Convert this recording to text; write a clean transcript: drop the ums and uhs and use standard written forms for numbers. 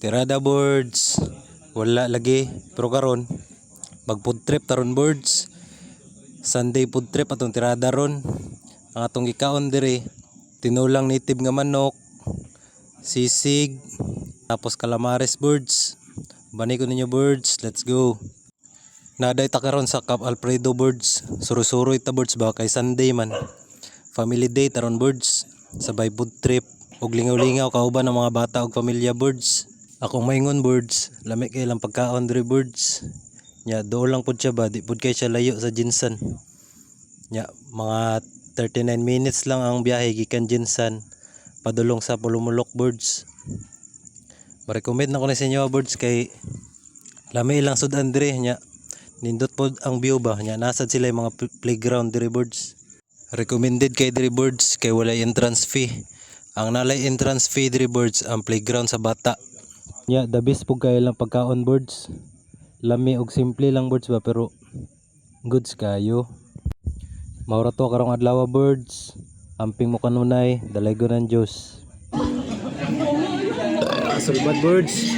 Tirada birds. Wala lagi. Pero karon mag food trip taron birds. Sunday food trip atong tirada ron. Ang atong gikaon diri tinulang native nga manok, sisig, tapos calamares birds. Bani ko ninyo birds. Let's go. Naday ta karon sa Cap Alfredo birds. Suro-suroy ta birds ba kay Sunday man. Family day taron birds. Sabay food trip og lingaw-lingaw kauban ang mga bata og pamilya birds. Akong maingon birds, lami kay lang pagkaon diri birds. Nya do lang pud siya ba, di pud kay siya layo sa Jinsan. Nya mga 39 minutes lang ang biyahe gikan Jinsan padulong sa Pulumulok birds. Ma-recommend na ko na sa inyo birds kay lami ilang sudan diri nya nindot pod ang view ba nya nasad sila yung mga playground diri birds. Recommended kay diri birds kay walay entrance fee. Ang nalay entrance fee diri birds ang playground sa bata. Nya the best pug kay lang pagkaon birds. Lami og simple lang birds ba pero goods kayo. Maura to karong adlaw birds. Amping mo kanunay, dalaygon ang Dios. Sulbad birds.